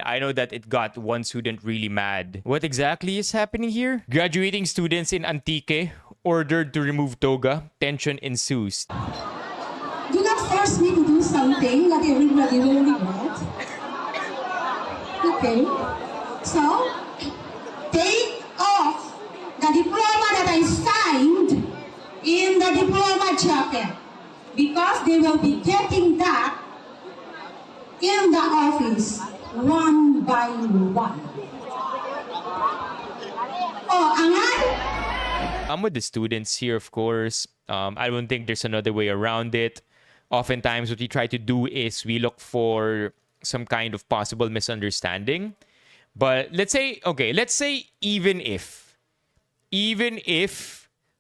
I know that it got one student really mad. What exactly is happening here? Graduating students in Antique ordered to remove toga. Tension ensues. Do not force me to do something that everybody will regret. Okay. So, take off the diploma that I signed in the diploma jacket because they will be getting that in the office one by one. Oh, angan? I'm with the students here, of course. I don't think there's another way around it. Oftentimes, what we try to do is we look for some kind of possible misunderstanding. But let's say even if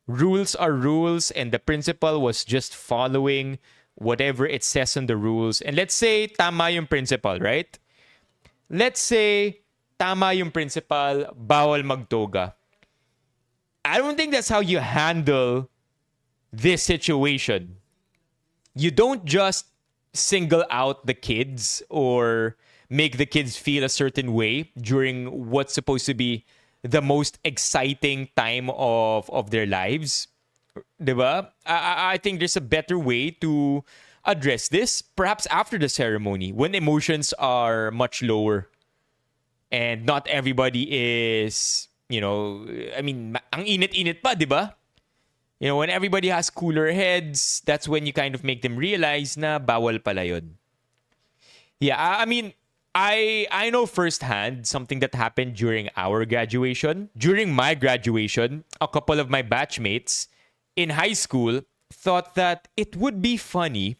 rules are rules and the principal was just following whatever it says in the rules, and let's say tama yung principal, right? Let's say tama yung principal, bawal magtoga. I don't think that's how you handle this situation. You don't just single out the kids or make the kids feel a certain way during what's supposed to be the most exciting time of their lives. Diba? I think there's a better way to address this, perhaps after the ceremony, when emotions are much lower and not everybody is, ang init-init pa, diba? When everybody has cooler heads, that's when you kind of make them realize na bawal pala yun. Yeah, I know firsthand something that happened during our graduation. During my graduation, a couple of my batchmates in high school thought that it would be funny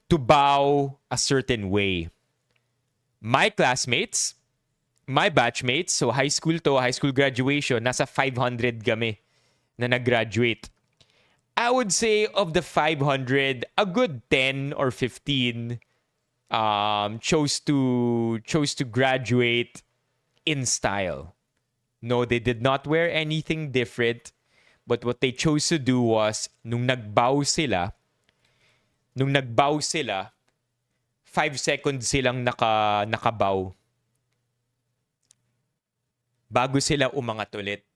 to bow a certain way. My classmates, my batchmates, so high school graduation, nasa 500 kami na nag-graduate. I would say of the 500, a good 10 or 15 chose to graduate in style. No, they did not wear anything different. But what they chose to do was, nung nagbow sila, 5 seconds silang nakabow. Bago sila umangat ulit.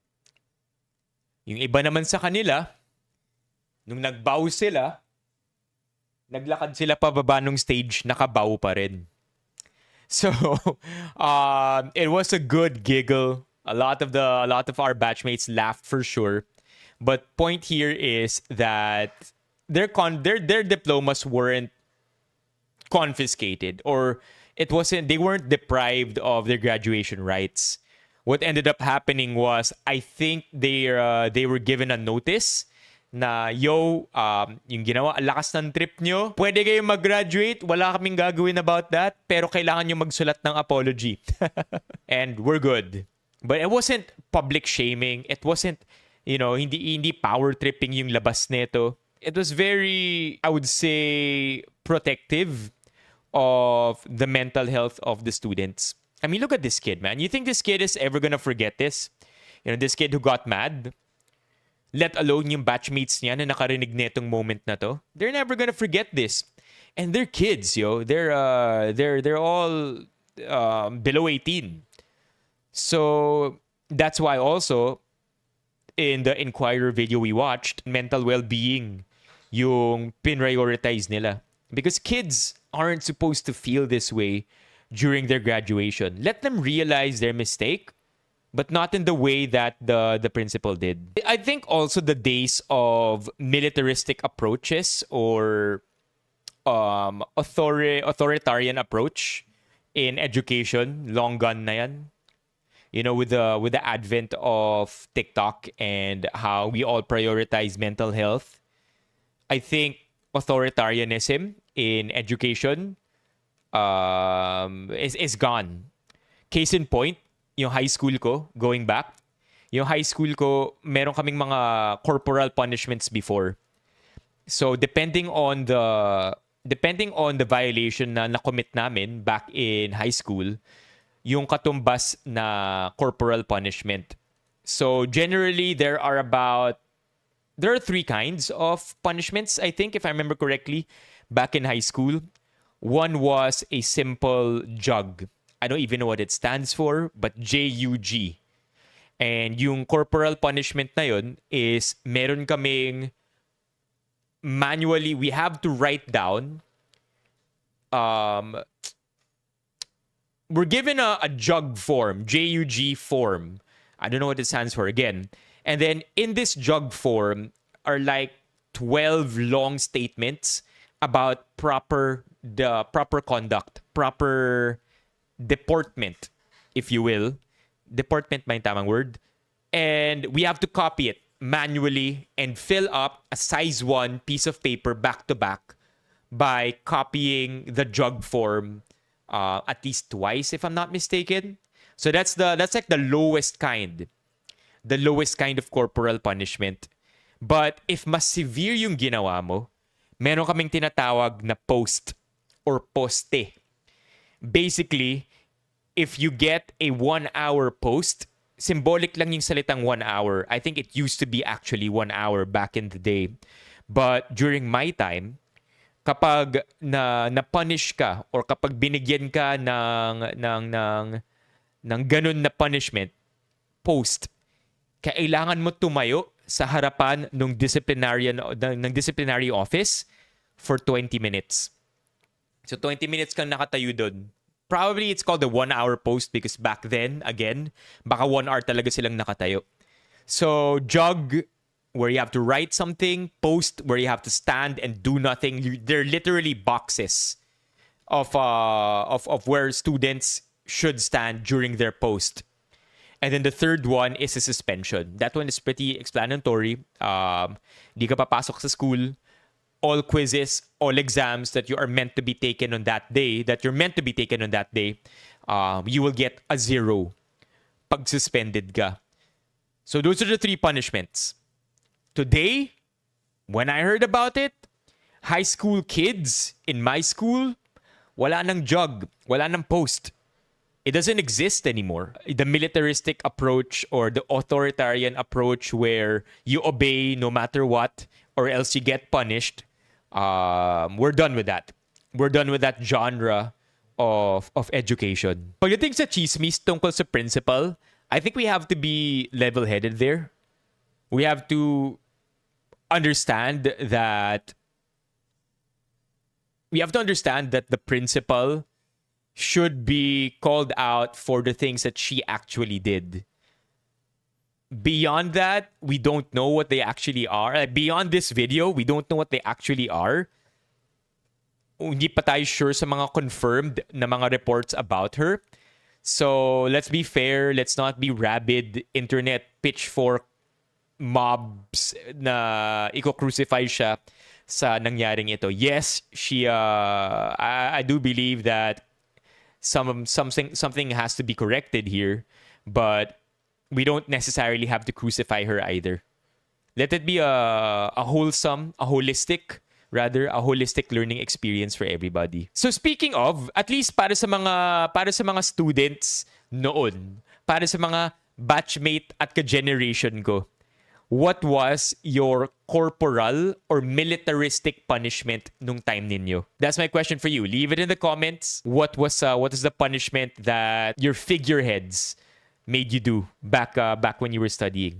Yung iba naman sa kanila, nung nagbow sila, naglakad sila pababa ng stage, nakabow pa rin. So, it was a good giggle. A lot of our batchmates laughed for sure. But point here is that their diplomas weren't confiscated, or they weren't deprived of their graduation rights. What ended up happening was, I think they were given a notice na, yung ginawa, lakas ng trip nyo, pwede kayong mag-graduate, wala kaming gagawin about that, pero kailangan nyo magsulat ng apology. And we're good. But it wasn't public shaming. It wasn't, hindi power tripping yung labas nito. It was very, I would say, protective of the mental health of the students. I mean, look at this kid, man. You think this kid is ever gonna forget this? This kid who got mad, let alone yung batchmates niya na nakarinig netong moment na to. They're never gonna forget this. And they're kids, yo. They're all below 18. So that's why also in the Inquirer video we watched, mental well-being yung pinprioritize nila. Because kids aren't supposed to feel this way during their graduation. Let them realize their mistake, but not in the way that the principal did. I think also the days of militaristic approaches or authoritarian approach in education, long gone na yan. With the advent of TikTok and how we all prioritize mental health, I think authoritarianism in education is gone. Case in point, yung high school ko, going back, meron kaming mga corporal punishments before. So depending on the violation na nakommit namin back in high school, yung katumbas na corporal punishment. So generally there are 3 kinds of punishments, I think, if I remember correctly, back in high school. One was a simple jug. I don't even know what it stands for, but JUG. And yung corporal punishment na yun is meron kaming manually, we have to write down, we're given a jug form, JUG form. I don't know what it stands for again. And then in this jug form are like 12 long statements about the proper conduct, proper deportment, if you will. Deportment ba yung tamang word? And we have to copy it manually and fill up a size 1 piece of paper back to back by copying the jug form at least twice, if I'm not mistaken. So that's like the lowest kind of corporal punishment. But if mas severe yung ginawa mo, meron kaming tinatawag na post or poste. Basically, if you get a 1-hour post, symbolic lang yung salitang 1 hour. I think it used to be actually 1 hour back in the day. But during my time, kapag na-punish ka or kapag binigyan ka ng ganun na punishment, post, kailangan mo tumayo sa harapan ng disciplinary office for 20 minutes. So 20 minutes kang nakatayo doon. Probably it's called the 1-hour post because back then, again, baka 1 hour talaga silang nakatayo. So jog, where you have to write something, post, where you have to stand and do nothing. They're literally boxes of where students should stand during their post. And then the third one is a suspension. That one is pretty explanatory. Di ka papasok sa school. All quizzes, all exams that you are meant to be taken on that day, you will get a 0 pag suspended ka. So those are the 3 punishments. Today, when I heard about it, high school kids in my school, wala nang jug, wala nang post. It doesn't exist anymore. The militaristic approach or the authoritarian approach where you obey no matter what or else you get punished, we're done with that. We're done with that genre of education. Pagdating sa chismis tungkol sa principal, I think we have to be level-headed there. We have to understand that the principal should be called out for the things that she actually did. Beyond that, we don't know what they actually are. Like, beyond this video, we don't know what they actually are. Hindi pa tayo sure sa mga confirmed na mga reports about her. So, let's be fair. Let's not be rabid internet pitchfork mobs na iko-crucify siya sa nangyaring ito. Yes, she I do believe that something has to be corrected here, but we don't necessarily have to crucify her either. Let it be a holistic learning experience for everybody. So speaking of, at least para sa mga students noon, para sa mga batchmate at ka-generation ko, what was your corporal or militaristic punishment nung time ninyo? That's my question for you. Leave it in the comments. What is the punishment that your figureheads made you do back when you were studying?